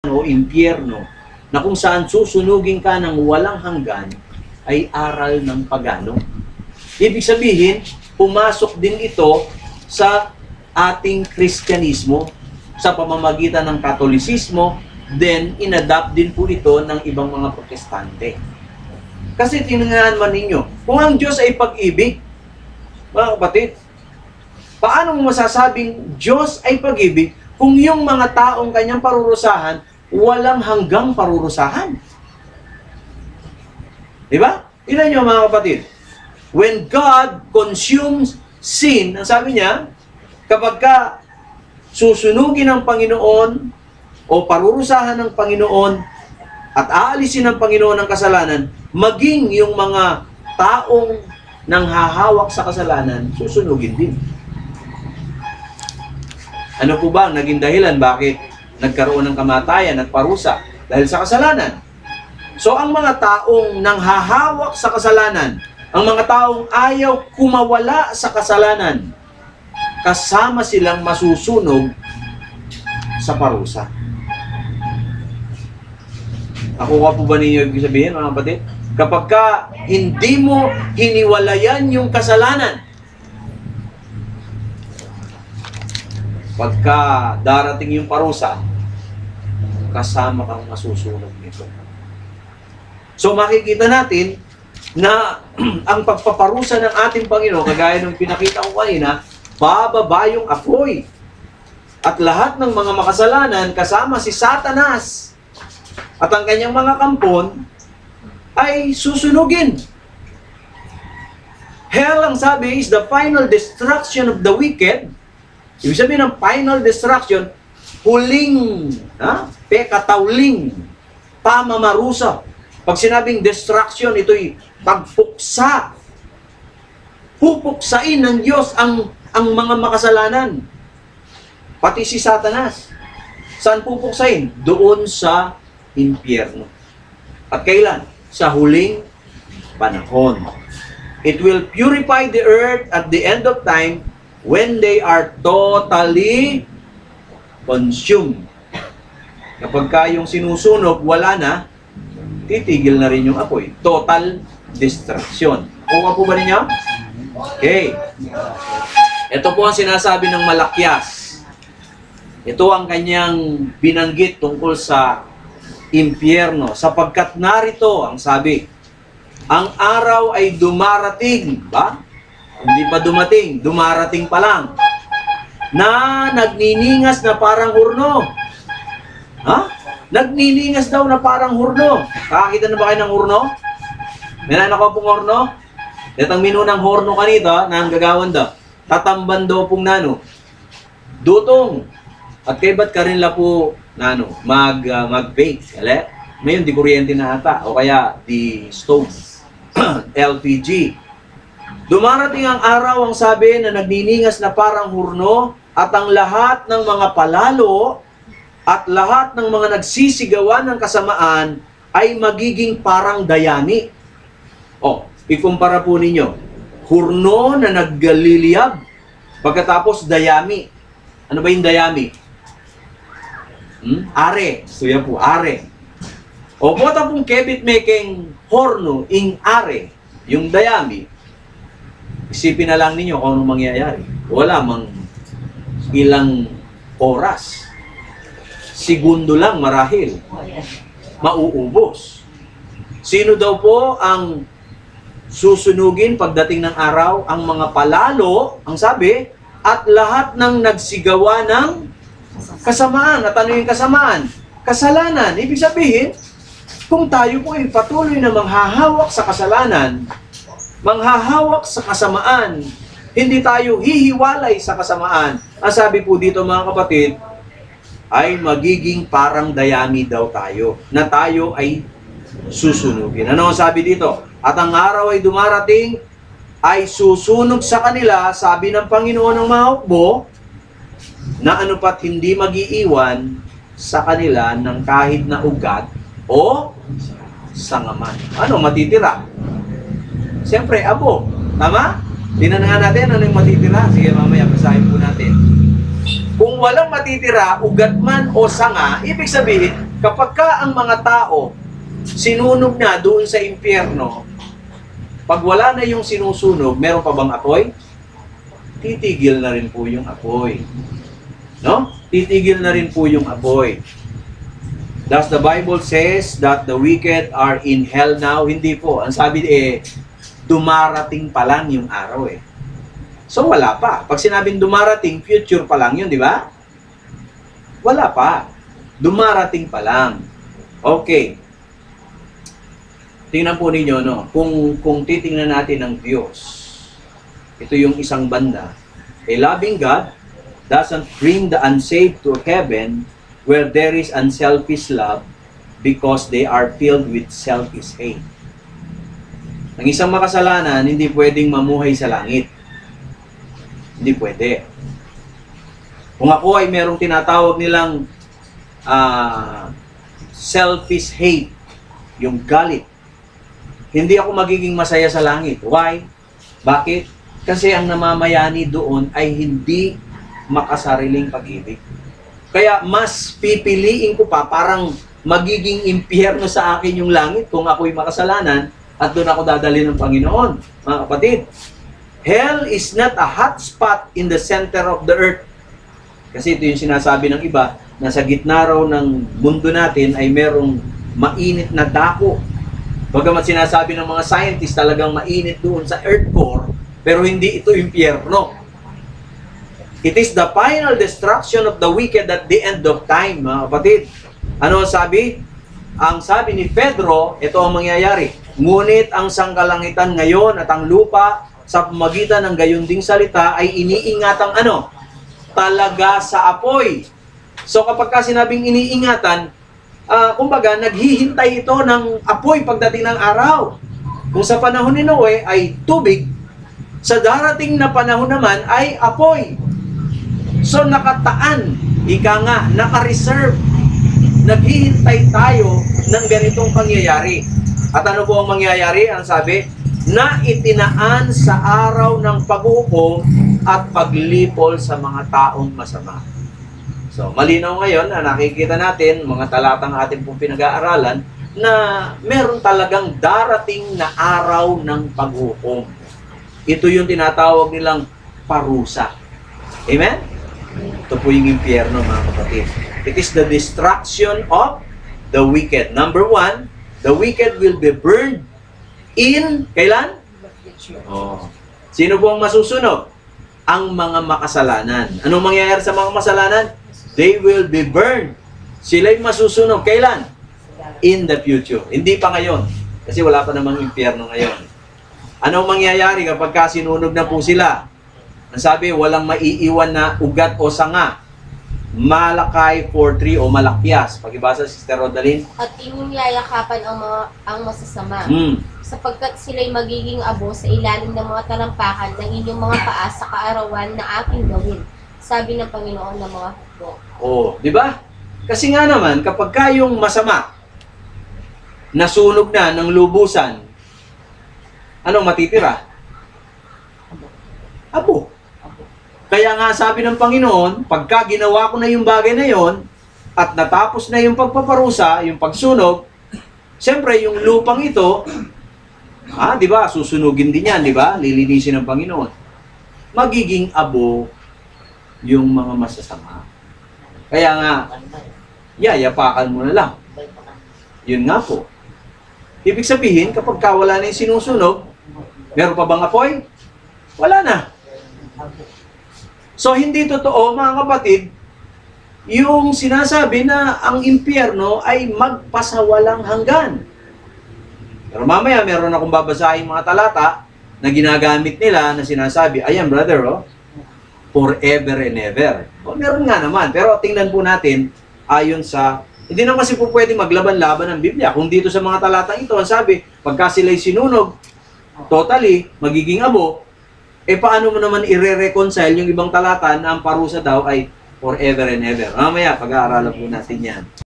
o impyerno na kung saan susunugin ka ng walang hanggan ay aral ng pagano. Ibig sabihin, pumasok din ito sa ating Kristyanismo sa pamamagitan ng Katolisismo, then inadapt din po ito ng ibang mga Protestante. Kasi tinangaan man ninyo, kung ang Diyos ay pag-ibig, mga kapatid, paano mo masasabing Diyos ay pag-ibig kung yung mga taong kanyang parurusahan walang hanggang parurusahan? Diba? Tignan nyo mga kapatid. When God consumes sin, ang sabi niya, kapag ka susunugin ng Panginoon o parurusahan ng Panginoon at aalisin ng Panginoon ang kasalanan, maging yung mga taong nang hahawak sa kasalanan, susunugin din. Ano po ba ang naging dahilan bakit nagkaroon ng kamatayan at parusa? Dahil sa kasalanan. So, ang mga taong nanghahawak sa kasalanan, ang mga taong ayaw kumawala sa kasalanan, kasama silang masusunog sa parusa. Nakuha po ba ninyo ibig sabihin, mga kapatid? Kapag ka hindi mo hiniwalayan yung kasalanan, pagka darating yung parusa, kasama kang masusunog nito. So makikita natin na ang pagpaparusa ng ating Panginoon, kagaya ng pinakita ko kanina, bababa yung apoy. At lahat ng mga makasalanan, kasama si Satanas at ang kanyang mga kampon, ay susunugin. Hell, ang sabi, is the final destruction of the wicked. Ibig sabihin ng final destruction, huling, pekatauling, pamamarusa. Pag sinabing destruction, ito'y pagpuksa. Pupuksain ng Diyos ang mga makasalanan. Pati si Satanas. Saan pupuksain? Doon sa impyerno. At kailan? Sa huling panahon. It will purify the earth at the end of time when they are totally consumed. Kapag ka yung sinusunog, wala na, titigil na rin yung apoy. Total destruction. Kuha po ba ninyo? Okay. Ito po ang sinasabi ng Malakyas. Ito ang kanyang binanggit tungkol sa impyerno. Sapagkat narito, ang sabi, ang araw ay dumarating, ba? Hindi pa dumating, dumarating pa lang, na nagniningas na parang hurno. Ha? Nagniningas daw na parang hurno. Kakakita na ba kayo ng hurno? May nanakaw pong hurno? Itang minunang hurno kanito, na ang gagawan daw. Tatamban daw pong nano. Dutong. At kay ba't ka rin la po mag-bake? Ngayon, di kuryente na ata. O kaya, di stove. LPG. Dumarating ang araw, ang sabi, na nagniningas na parang hurno, at ang lahat ng mga palalo at lahat ng mga nagsisigawan ng kasamaan ay magiging parang dayami. O, ikumpara po ninyo. Hurno na naggaliliyab, pagkatapos dayami. Ano ba yung dayami? Are. So yan po, are. O pota pong kebit making horno ing are, yung dayami, isipin na lang ninyo kung anong mangyayari. Wala mang ilang oras. Segundo lang marahil. Mauubos. Sino daw po ang susunugin pagdating ng araw? Ang mga palalo, ang sabi, at lahat ng nagsigawa ng kasamaan. At ano yung kasamaan? Kasalanan. Ibig sabihin, kung tayo po ay patuloy na manghahawak sa kasalanan, manghahawak sa kasamaan, hindi tayo hihiwalay sa kasamaan. Ang sabi po dito mga kapatid, ay magiging parang dayami daw tayo, na tayo ay susunugin. Ano ang sabi dito? At ang araw ay dumarating, ay susunog sa kanila, sabi ng Panginoon ng mga hukbo, na ano pat hindi mag-iiwan sa kanila ng kahit na ugat o sangaman. Ano matitira? Siyempre, abo. Tama? Tingnan nga natin ano yung matitira. Sige, mamaya basahin po natin. Kung walang matitira, ugat man o sanga, ibig sabihin, kapag ka ang mga tao sinunog na doon sa impyerno, pag wala na yung sinusunog, meron pa bang apoy? Titigil na rin po yung apoy. No? Titigil na rin po yung apoy. Thus the Bible says that the wicked are in hell now. Hindi po. Ang sabi dumarating pa lang yung araw eh. So wala pa. Pag sinabing dumarating, future pa lang yun, di ba? Wala pa. Dumarating pa lang. Okay. Tingnan po ninyo, no? Kung titingnan natin ng Diyos, ito yung isang banda. A loving God doesn't bring the unsaved to heaven where there is unselfish love because they are filled with selfish hate. Ang isang makasalanan, hindi pwedeng mamuhay sa langit. Hindi pwede. Kung ako ay merong tinatawag nilang selfish hate, yung galit, hindi ako magiging masaya sa langit. Why? Bakit? Kasi ang namamayani doon ay hindi makasariling pag-ibig. Kaya mas pipiliin ko pa, parang magiging impyerno sa akin yung langit kung ako'y makasalanan at doon ako dadali ng Panginoon. Mga kapatid, hell is not a hot spot in the center of the earth. Kasi ito yung sinasabi ng iba, na sa gitna raw ng mundo natin ay merong mainit na dako. Bagamat sinasabi ng mga scientists talagang mainit doon sa earth core, pero hindi ito impyerno. It is the final destruction of the wicked at the end of time, mga kapatid. Ano ang sabi? Ang sabi ni Pedro, ito ang mangyayari. Ngunit ang sangkalangitan ngayon at ang lupa sa pamagitan ng gayunding salita ay iniingatang ano? Talaga sa apoy. So kapag ka sinabing iniingatan, kumbaga, naghihintay ito ng apoy pagdating ng araw. Kung sa panahon ni Noe ay tubig, sa darating na panahon naman ay apoy. So, nakataan, ika nga, naka-reserve. Naghihintay tayo ng ganitong pangyayari. At ano po ang mangyayari? Ang sabi, na itinaan sa araw ng paghukom at paglipol sa mga taong masama. So, malinaw ngayon na nakikita natin, mga talatang ating pong pinag-aaralan, na meron talagang darating na araw ng paghukom. Ito yung tinatawag nilang parusa. Amen? Ito po yung impyerno, mga kapatid. It is the destruction of the wicked. Number 1, the wicked will be burned in, kailan? Oh. Sino po ang masusunog? Ang mga makasalanan. Anong mangyayari sa mga makasalanan? They will be burned. Sila'y masusunog. Kailan? In the future. Hindi pa ngayon. Kasi wala pa namang impyerno ngayon. Anong mangyayari kapag sinunog na po sila? Ang sabi, walang maiiwan na ugat o sanga. Malakay 4:3 o malakpyas. Pag-ibasa, Sister Rodalyn. At inyong yayakapan ang masasama. Sapagkat sila'y magiging abo sa ilalim ng mga talampakan ng inyong mga paa sa kaarawan na aking gawin. Sabi ng Panginoon ng mga hukbo. Oh, di ba? Kasi nga naman, kapag kayong masama, nasunog na ng lubusan, anong matitira? Abo. Kaya nga sabi ng Panginoon, pagka ginawa ko na yung bagay na yon at natapos na yung pagpaparusa, yung pagsunog, siyempre yung lupang ito, di ba, susunugin din yan, di ba? Lilinisin ng Panginoon. Magiging abo yung mga masasama. Kaya nga, yayapakan mo na lang. Yun nga po. Ibig sabihin, kapag wala na yung sinusunog, meron pa bang apoy? Wala na. So, hindi totoo, mga kapatid, yung sinasabi na ang impyerno ay magpasawalang hanggan. Pero mamaya, meron akong babasahin mga talata na ginagamit nila na sinasabi, ayan brother, forever and ever. Meron nga naman. Pero tingnan po natin, ayon sa, hindi naman kasi po pwede maglaban-laban ng Biblia. Kung dito sa mga talatang ito, ang sabi, pagka sila'y sinunog, totally, magiging abo, paano mo naman i-reconcile yung ibang talata na ang parusa daw ay forever and ever? Mamaya, pag-aaralan po natin yan.